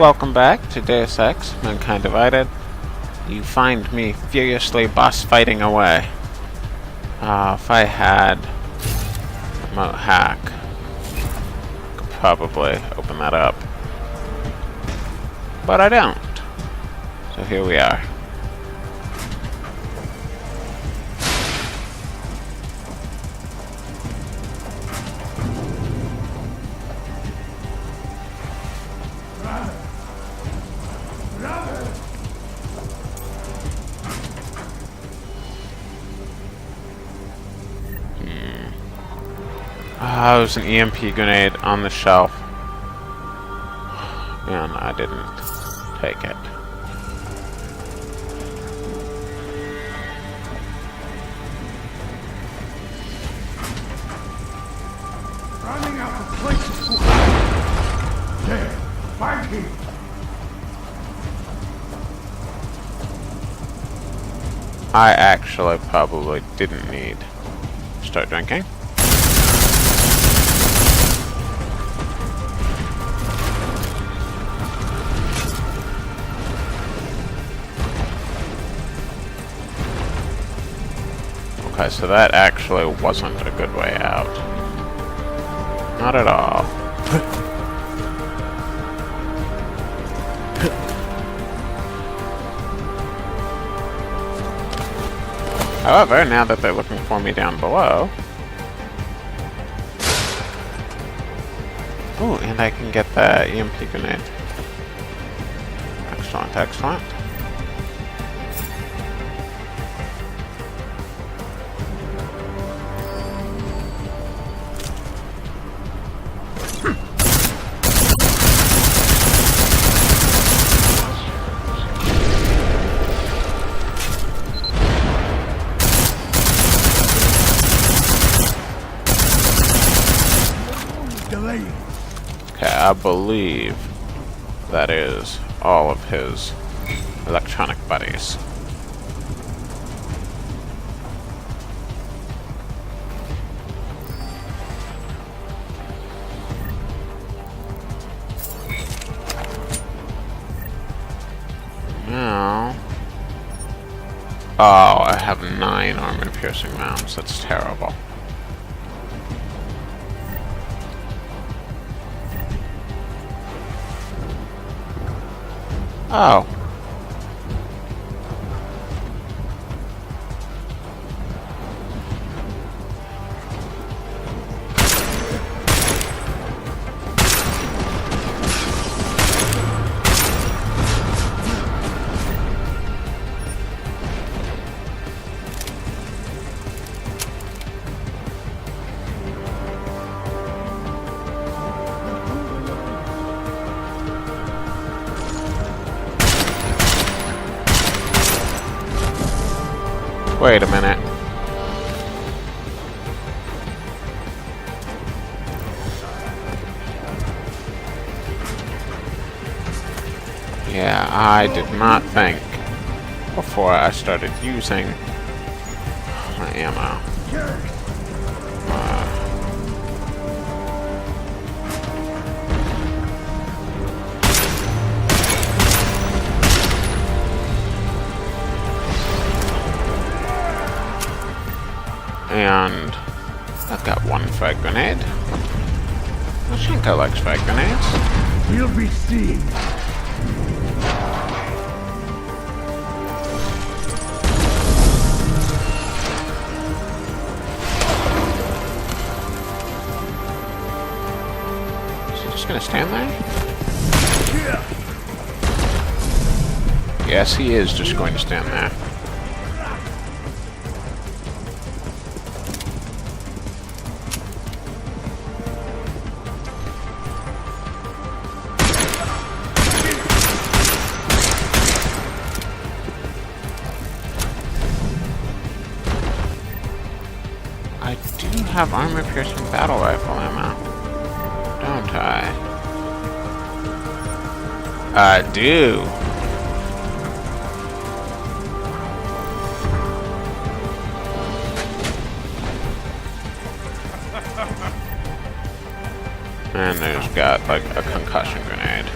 Welcome back to Deus Ex, Mankind Divided. You find me furiously boss fighting away. If I had remote hack, I could probably open that up. But I don't. So here we are. Oh, there's an EMP grenade on the shelf. And I didn't take it. Running out of places to hide. There, find him. I actually probably didn't need to start drinking. Okay, so that actually wasn't a good way out. Not at all. However, now that they're looking for me down below... Ooh, and I can get the EMP grenade. Excellent, excellent. Okay, I believe that is all of his electronic buddies. Now... Oh, I have 9 armor-piercing rounds. That's terrible. Oh. Wait a minute. Yeah, I did not think before I started using my ammo. And I've got 1 frag grenade. Mashenko likes frag grenades. We'll be seen. Is he just gonna stand there? Yes, he is just going to stand there. I do have armor-piercing battle rifle ammo, don't I? I do. And there's got like a concussion grenade.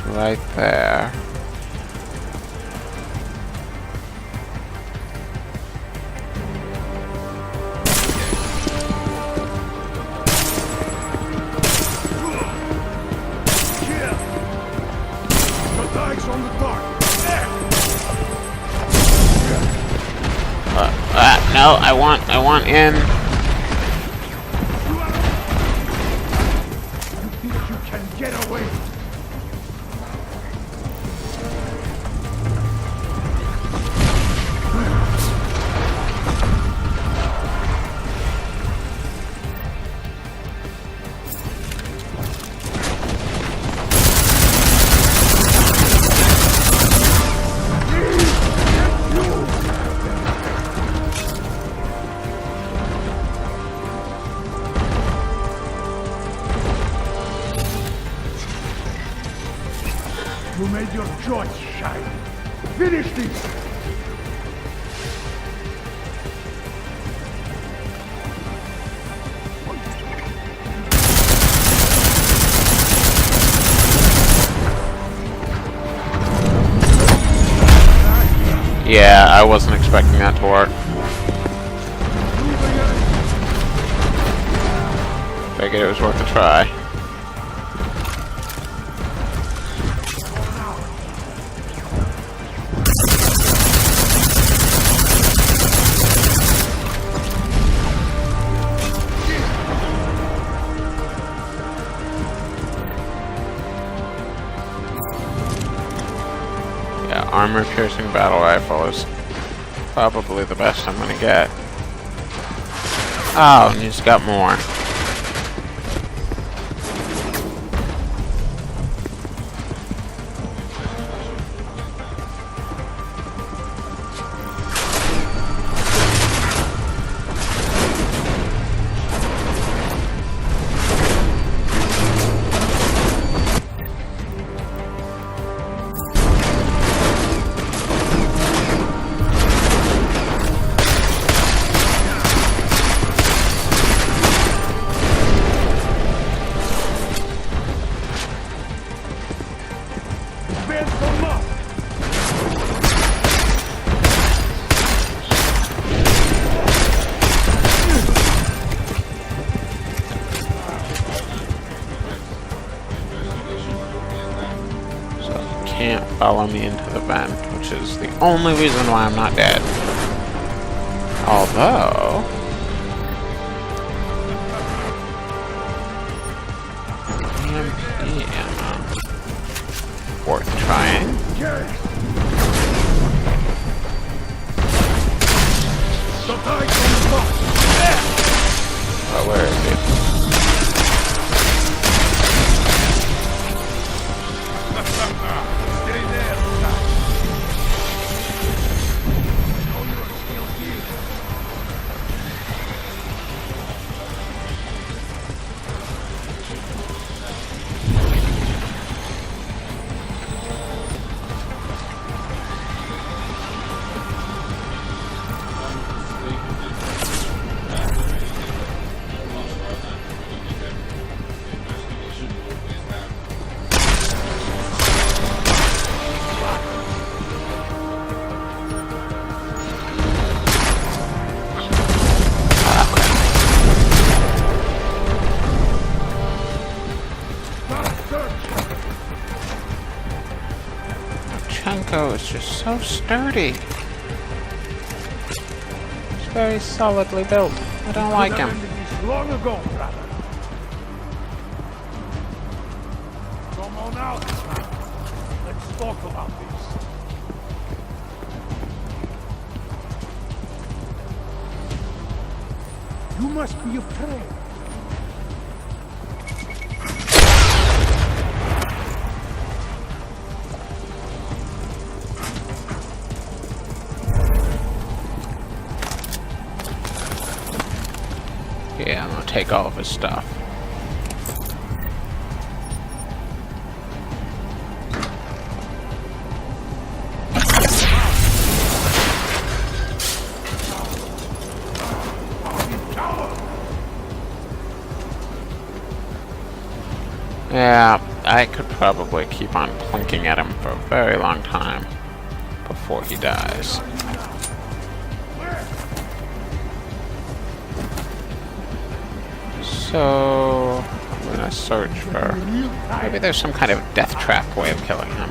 right there. No, I want in. You think you can get away? You made your choice, Shine. Finish this! Yeah, I wasn't expecting that to work. Figured it was worth a try. Yeah, armor-piercing battle rifle is probably the best I'm gonna get. Oh, and he's got more. Can't follow me into the vent, which is the only reason why I'm not dead. Although... EMP ammo. Worth trying. Oh, where is he? Is just so sturdy. It's very solidly built. I don't like him. Long ago, brother. Come on out. Let's talk about this. You must be afraid. Yeah, I'm gonna take all of his stuff. Yeah, I could probably keep on plunking at him for a very long time before he dies. So I'm gonna search for... maybe there's some kind of death trap way of killing him.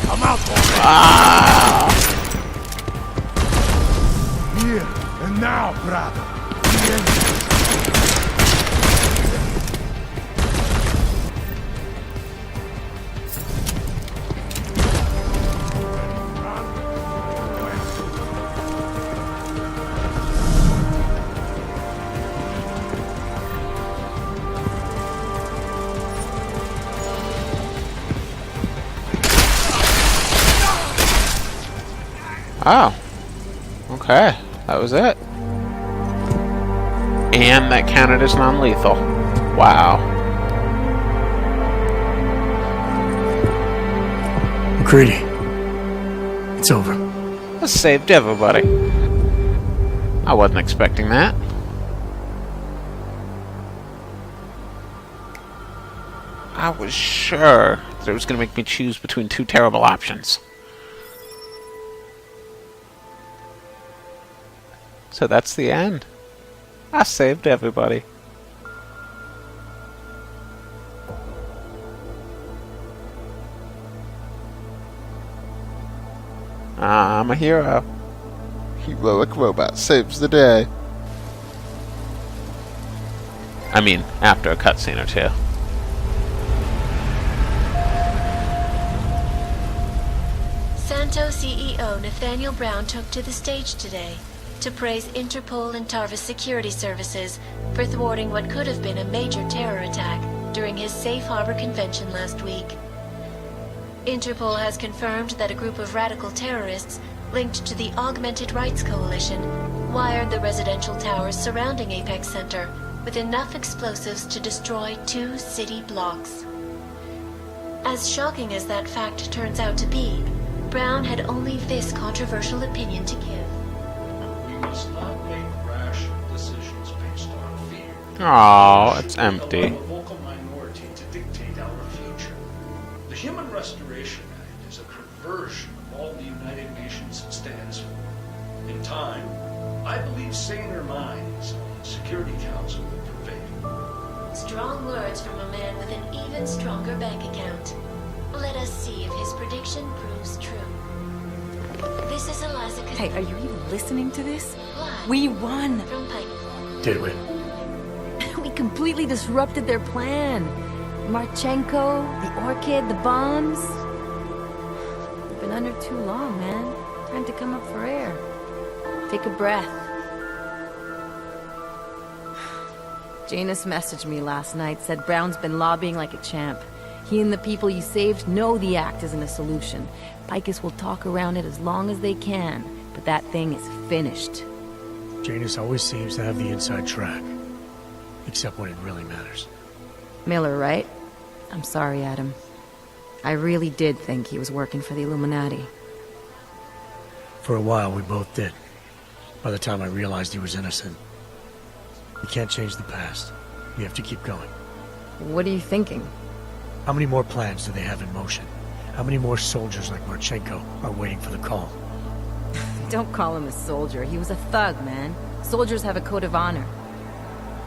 Come out, boy. Ah! Here and now, brother. Oh. Okay. That was it. And that counted as non-lethal. Wow. Greedy. It's over. That saved everybody. I wasn't expecting that. I was sure that it was going to make me choose between two terrible options. So that's the end. I saved everybody. I'm a hero. Heroic robot saves the day. I mean, after a cutscene or two. Santo CEO Nathaniel Brown took to the stage today to praise Interpol and Tarvis security services for thwarting what could have been a major terror attack during his Safe Harbor convention last week. Interpol has confirmed that a group of radical terrorists linked to the Augmented Rights Coalition wired the residential towers surrounding Apex Center with enough explosives to destroy 2 city blocks. As shocking as that fact turns out to be, Brown had only this controversial opinion to give. We must not make rash decisions based on fear. Oh, it's empty. Allow a vocal minority to dictate our future. The Human Restoration Act is a perversion of all the United Nations stands for. In time, I believe saner minds on the Security Council will prevail. Strong words from a man with an even stronger bank account. Let us see if his prediction proves true. This is Eliza. Hey, are you even listening to this? Live We won! from Pike. Did we? We completely disrupted their plan. Marchenko, the orchid, the bombs. We've been under too long, man. Time to come up for air. Take a breath. Janus messaged me last night, said Brown's been lobbying like a champ. He and the people you saved know the act isn't a solution. Picus will talk around it as long as they can, but that thing is finished. Janus always seems to have the inside track. Except when it really matters. Miller, right? I'm sorry, Adam. I really did think he was working for the Illuminati. For a while, we both did. By the time I realized he was innocent. You can't change the past. You have to keep going. What are you thinking? How many more plans do they have in motion? How many more soldiers like Marchenko are waiting for the call? Don't call him a soldier. He was a thug, man. Soldiers have a code of honor.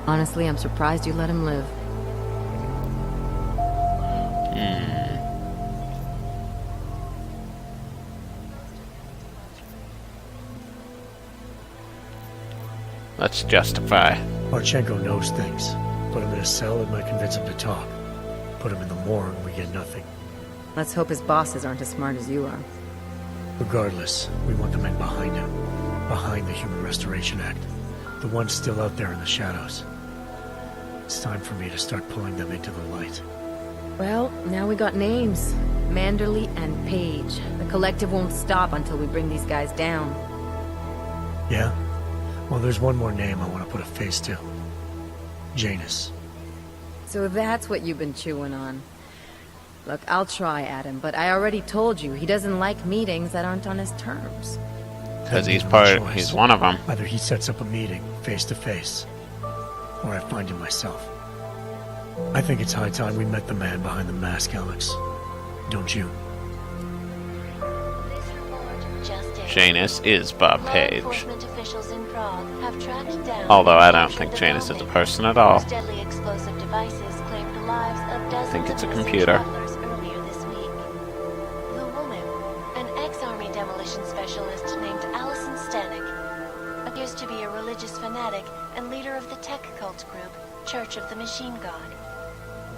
Honestly, I'm surprised you let him live. Let's justify. Marchenko knows things. Put him in a cell and might convince him to talk. Put him in the morgue and we get nothing. Let's hope his bosses aren't as smart as you are. Regardless, we want the men behind him. Behind the Human Restoration Act. The ones still out there in the shadows. It's time for me to start pulling them into the light. Well, now we got names. Manderley and Page. The collective won't stop until we bring these guys down. Yeah? Well, there's one more name I want to put a face to. Janus. So that's what you've been chewing on. Look, I'll try, Adam, but I already told you he doesn't like meetings that aren't on his terms. Because I he's give him a part. He's choice. one of them. Either he sets up a meeting, face to face, or I find him myself. I think it's high time we met the man behind the mask, Alex. Don't you? This report just in. Janus is Bob Law Page. enforcement officials in Prague have tracked down. Although I and don't captured think the Janus is a bombing, person at all. whose deadly explosive devices claimed the lives of dozens think it's a of innocent computer. travelers earlier this week. The woman, an ex-army demolition specialist named Allison Stanek, appears to be a religious fanatic and leader of the tech cult group, Church of the Machine God.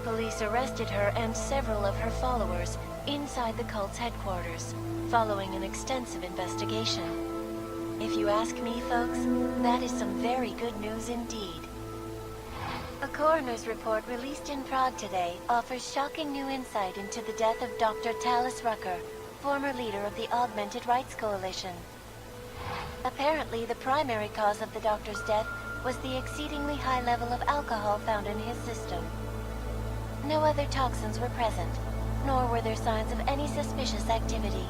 Police arrested her and several of her followers inside the cult's headquarters, following an extensive investigation. If you ask me, folks, that is some very good news indeed. A coroner's report released in Prague today offers shocking new insight into the death of Dr. Talis Rucker, former leader of the Augmented Rights Coalition. Apparently, the primary cause of the doctor's death was the exceedingly high level of alcohol found in his system. No other toxins were present, nor were there signs of any suspicious activity.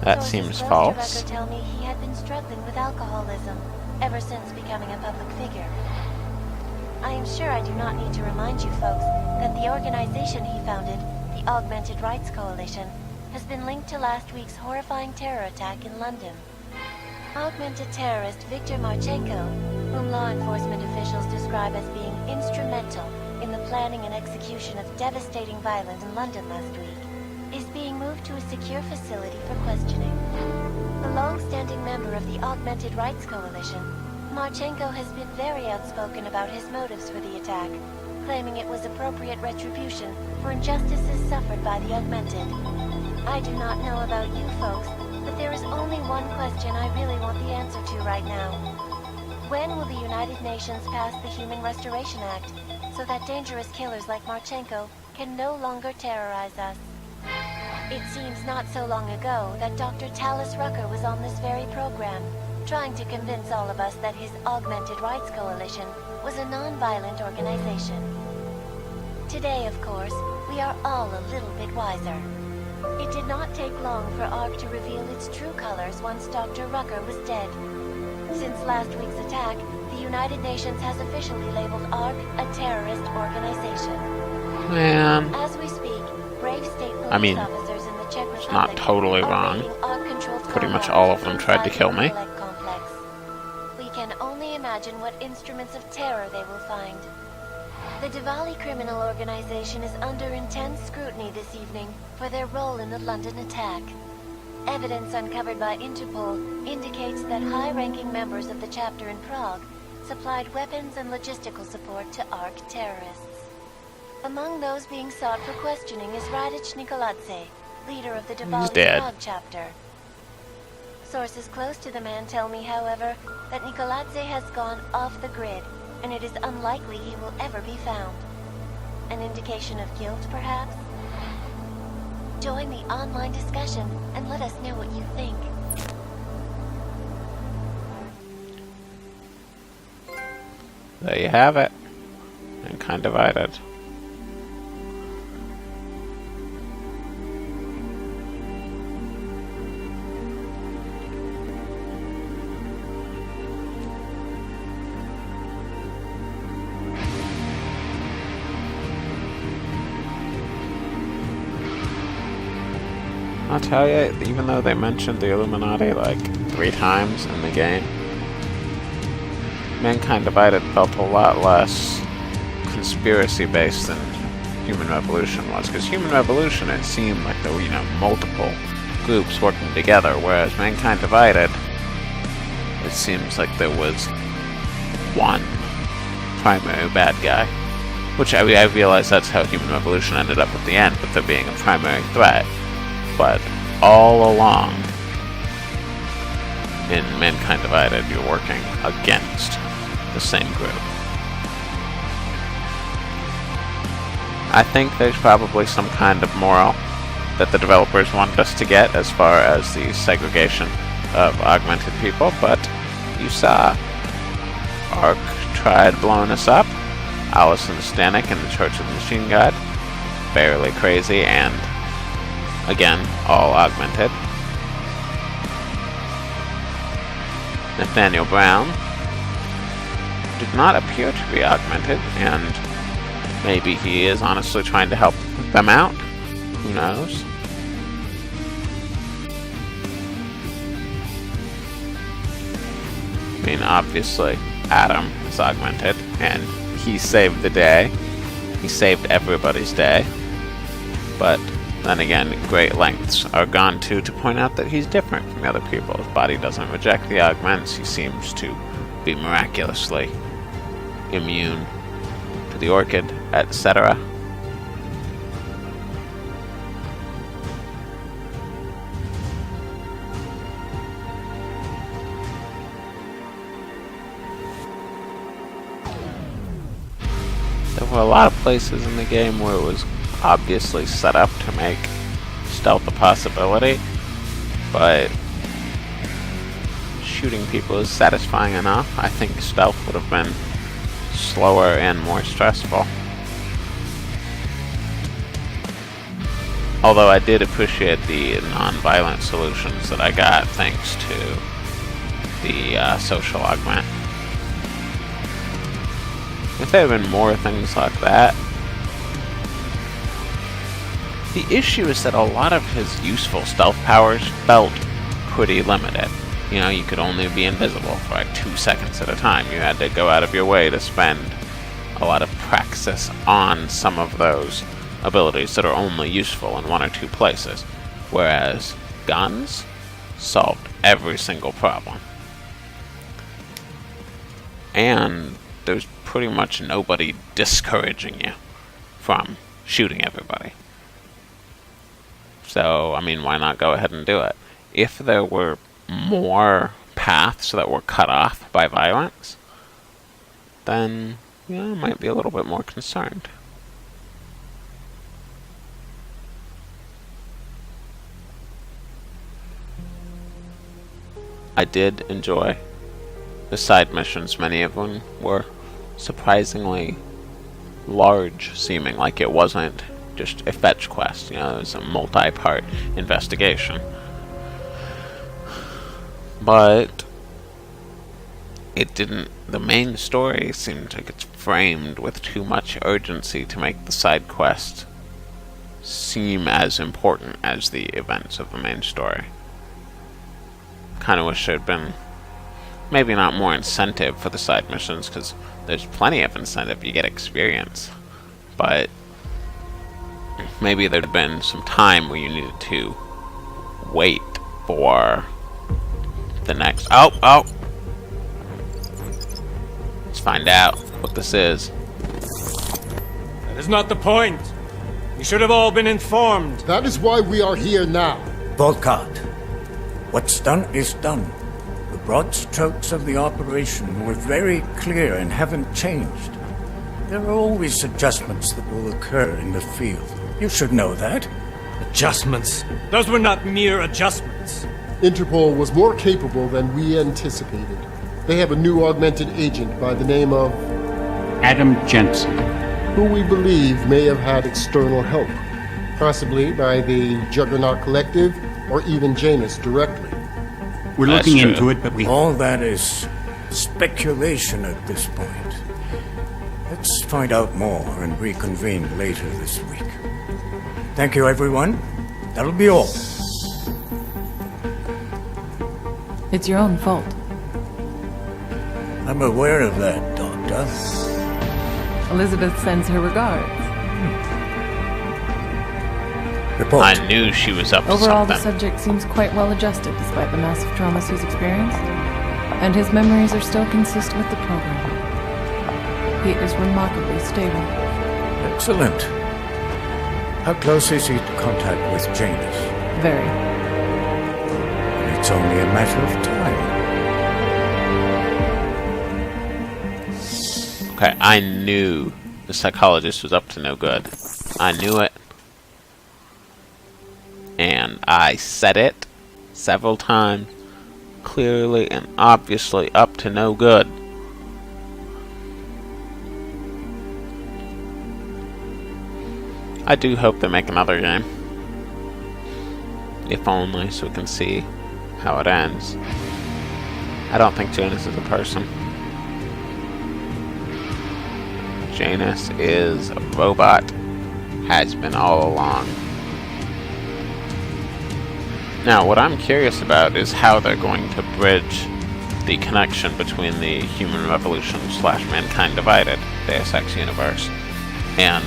That Sources seems close false. to Rucker tell me he had been struggling with alcoholism ever since becoming a public figure. I am sure I do not need to remind you folks that the organization he founded, the Augmented Rights Coalition, has been linked to last week's horrifying terror attack in London. Augmented terrorist Viktor Marchenko, whom law enforcement officials describe as being instrumental in the planning and execution of devastating violence in London last week, is being moved to a secure facility for questioning. A long-standing member of the Augmented Rights Coalition, Marchenko has been very outspoken about his motives for the attack, claiming it was appropriate retribution for injustices suffered by the Augmented. I do not know about you folks, but there is only one question I really want the answer to right now. When will the United Nations pass the Human Restoration Act so that dangerous killers like Marchenko can no longer terrorize us? It seems not so long ago that Dr. Talis Rucker was on this very program, trying to convince all of us that his Augmented Rights Coalition was a non-violent organization. Today, of course, we are all a little bit wiser. It did not take long for ARC to reveal its true colors once Dr. Rucker was dead. Since last week's attack, the United Nations has officially labeled ARC a terrorist organization. Man, As we speak, brave state police officers in the Czech Republic it's not totally are wrong. raiding ARC-controlled Pretty much compounds all of them tried to inside kill the me. Imperial complex. We can only imagine what instruments of terror they will find. The Diwali criminal organization is under intense scrutiny this evening for their role in the London attack. Evidence uncovered by Interpol indicates that high-ranking members of the chapter in Prague supplied weapons and logistical support to ARC terrorists. Among those being sought for questioning is Radic Nikoladze, leader of the Diwali dead. Prague chapter. Sources close to the man tell me, however, that Nikoladze has gone off the grid, and it is unlikely he will ever be found. An indication of guilt, perhaps? Join the online discussion and let us know what you think. There you have it. Mankind divided. I'll tell you, even though they mentioned the Illuminati like 3 times in the game, Mankind Divided felt a lot less conspiracy-based than Human Revolution was. Because Human Revolution, it seemed like there were, multiple groups working together, whereas Mankind Divided, it seems like there was one primary bad guy. Which I realize that's how Human Revolution ended up at the end, with there being a primary threat. But all along in Mankind Divided, you're working against the same group. I think there's probably some kind of moral that the developers want us to get as far as the segregation of augmented people, but you saw Ark tried blowing us up, Allison Stanek in the Church of the Machine God, fairly crazy, and again, all augmented. Nathaniel Brown did not appear to be augmented, and maybe he is honestly trying to help them out. Who knows? I mean, obviously, Adam is augmented, and he saved the day. He saved everybody's day. But then again, great lengths are gone to point out that he's different from the other people. His body doesn't reject the augments. He seems to be miraculously immune to the orchid, etc. There were a lot of places in the game where it was obviously set up to make stealth a possibility, but shooting people is satisfying enough. I think stealth would have been slower and more stressful. Although I did appreciate the non-violent solutions that I got thanks to the social augment. If there had been more things like that. The issue is that a lot of his useful stealth powers felt pretty limited. You know, you could only be invisible for like 2 seconds at a time. You had to go out of your way to spend a lot of praxis on some of those abilities that are only useful in 1 or 2 places. Whereas guns solved every single problem. And there's pretty much nobody discouraging you from shooting everybody. So, I mean, why not go ahead and do it? If there were more paths that were cut off by violence, then, you know, I might be a little bit more concerned. I did enjoy the side missions. Many of them were surprisingly large seeming, like it wasn't just a fetch quest, you know, it was a multi-part investigation. But it didn't, the main story seemed like it's framed with too much urgency to make the side quest seem as important as the events of the main story. Kind of wish there'd been maybe not more incentive for the side missions, because there's plenty of incentive, you get experience, but maybe there'd been some time where you needed to wait for the next... Oh! Let's find out what this is. That is not the point. You should have all been informed. That is why we are here now. Volkart, what's done is done. The broad strokes of the operation were very clear and haven't changed. There are always adjustments that will occur in the field. You should know that. Adjustments? Those were not mere adjustments. Interpol was more capable than we anticipated. They have a new augmented agent by the name of Adam Jensen, who we believe may have had external help, possibly by the Juggernaut Collective or even Janus directly. we're That's looking true. into it, but we... All that is speculation at this point. Let's find out more and reconvene later this week. Thank you, everyone. That'll be all. It's your own fault. I'm aware of that, Doctor. Elizabeth sends her regards. Report. I knew she was up to Overall, the something. subject seems quite well adjusted despite the massive traumas he's experienced. And his memories are still consistent with the program. He is remarkably stable. Excellent. How close is he to contact with Janus? Very. It's only a matter of time. Okay, I knew the psychologist was up to no good. I knew it. And I said it several times, clearly and obviously up to no good. I do hope they make another game. If only so we can see how it ends. I don't think Janus is a person. Janus is a robot. Has been all along. Now, what I'm curious about is how they're going to bridge the connection between the Human Revolution / Mankind Divided Deus Ex universe and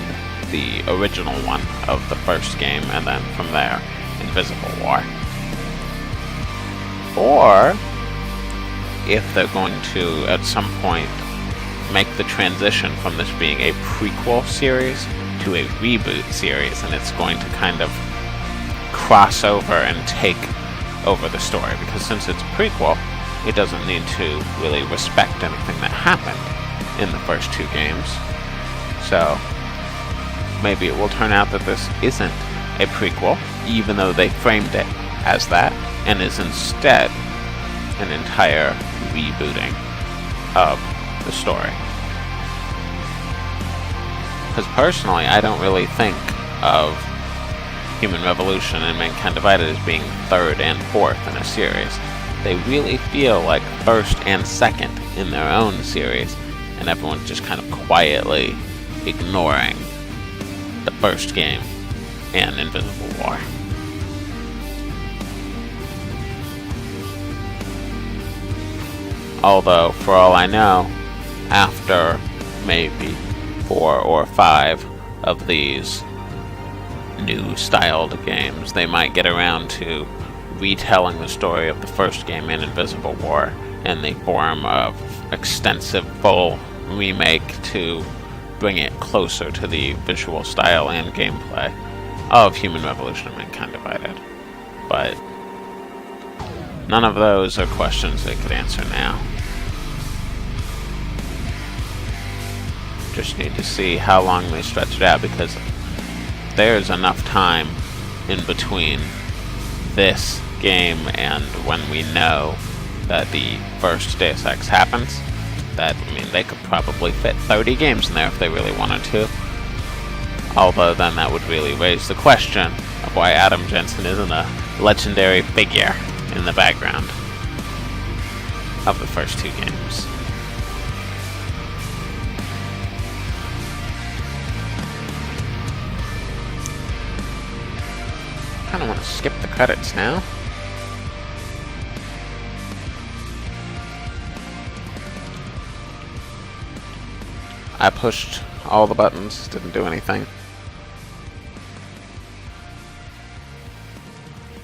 the original one of the first game, and then from there, Invisible War. Or if they're going to, at some point, make the transition from this being a prequel series to a reboot series, and it's going to kind of cross over and take over the story, because since it's a prequel, it doesn't need to really respect anything that happened in the first two games. So maybe it will turn out that this isn't a prequel, even though they framed it as that, and is instead an entire rebooting of the story. Because personally, I don't really think of Human Revolution and Mankind Divided as being third and fourth in a series. They really feel like first and second in their own series, and everyone's just kind of quietly ignoring the first game and Invisible War. Although, for all I know, after maybe 4 or 5 of these new styled games, they might get around to retelling the story of the first game in Invisible War in the form of extensive full remake to bring it closer to the visual style and gameplay of Human Revolution and Mankind Divided. But none of those are questions they could answer now. Just need to see how long they stretch it out, because there's enough time in between this game and when we know that the first Deus Ex happens, that, I mean, they could probably fit 30 games in there if they really wanted to. Although then that would really raise the question of why Adam Jensen isn't a legendary figure in the background of the first 2 games. I kinda want to skip the credits now. I pushed all the buttons, didn't do anything.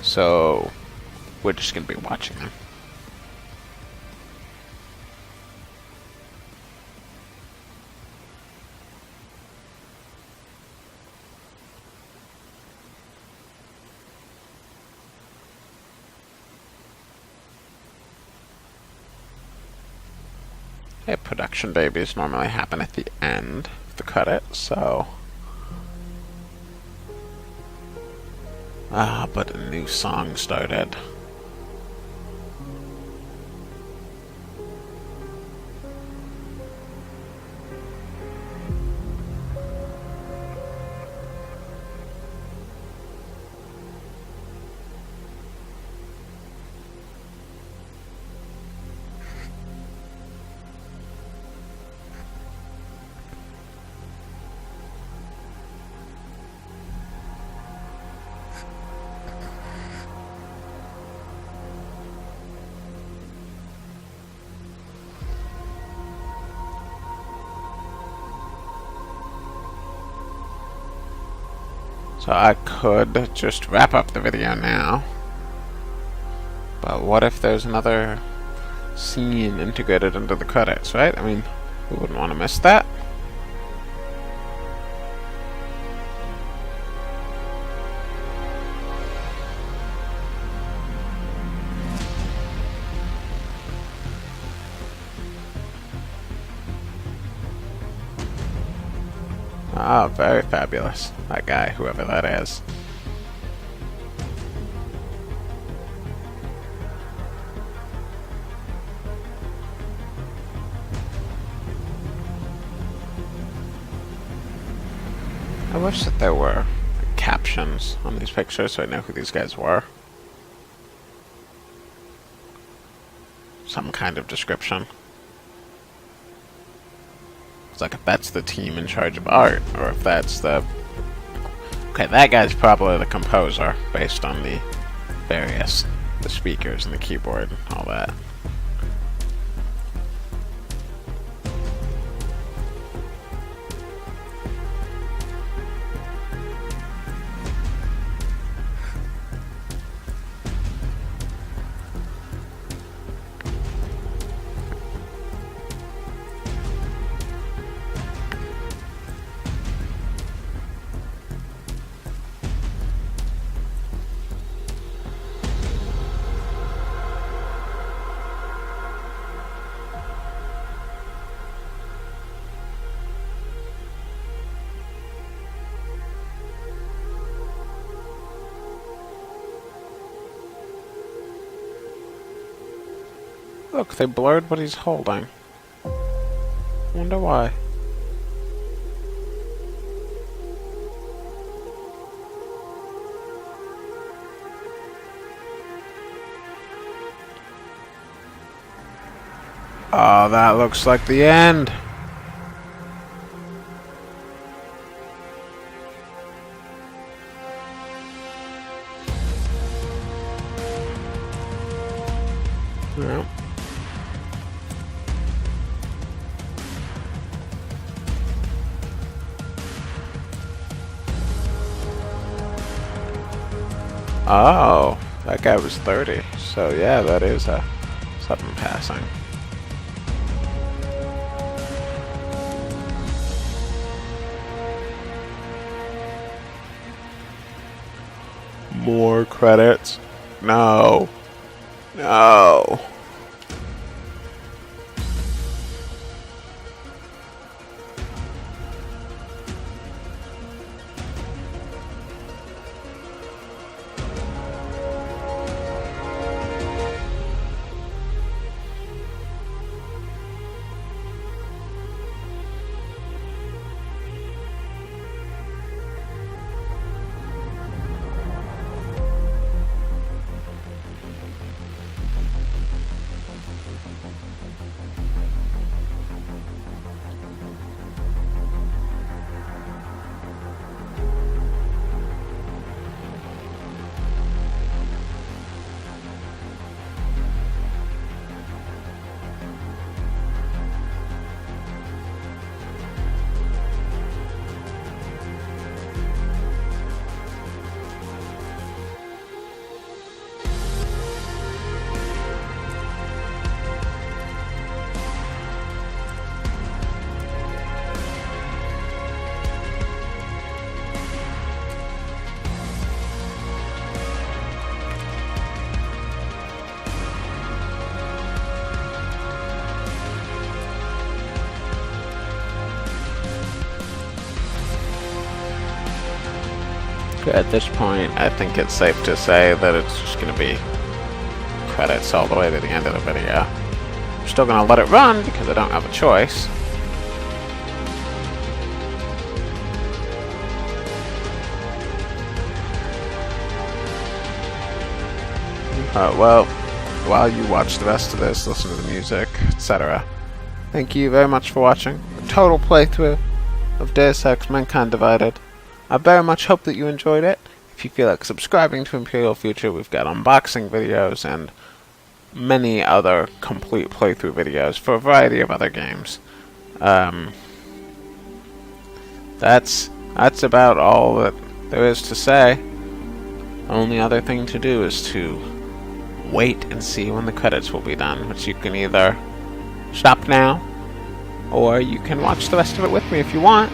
So we're just gonna be watching them. Okay, production babies normally happen at the end of the credit, so... but a new song started. So I could just wrap up the video now, but what if there's another scene integrated into the credits, right? I mean, who wouldn't want to miss that? Ah, very fabulous. That guy, whoever that is. I wish that there were captions on these pictures so I know who these guys were. Some kind of description. It's like if that's the team in charge of art, or if that's the... Okay, that guy's probably the composer, based on the the speakers and the keyboard and all that. Look, they blurred what he's holding. Wonder why. Oh, that looks like the end. Yeah. Oh, that guy was 30. So yeah, that is something passing. More credits? No. No. At this point, I think it's safe to say that it's just going to be credits all the way to the end of the video. I'm still going to let it run because I don't have a choice. Well, while you watch the rest of this, listen to the music, etc. Thank you very much for watching a total playthrough of Deus Ex Mankind Divided. I very much hope that you enjoyed it. If you feel like subscribing to Imperial Future, we've got unboxing videos and many other complete playthrough videos for a variety of other games. That's about all that there is to say. Only other thing to do is to wait and see when the credits will be done, which you can either stop now, or you can watch the rest of it with me if you want.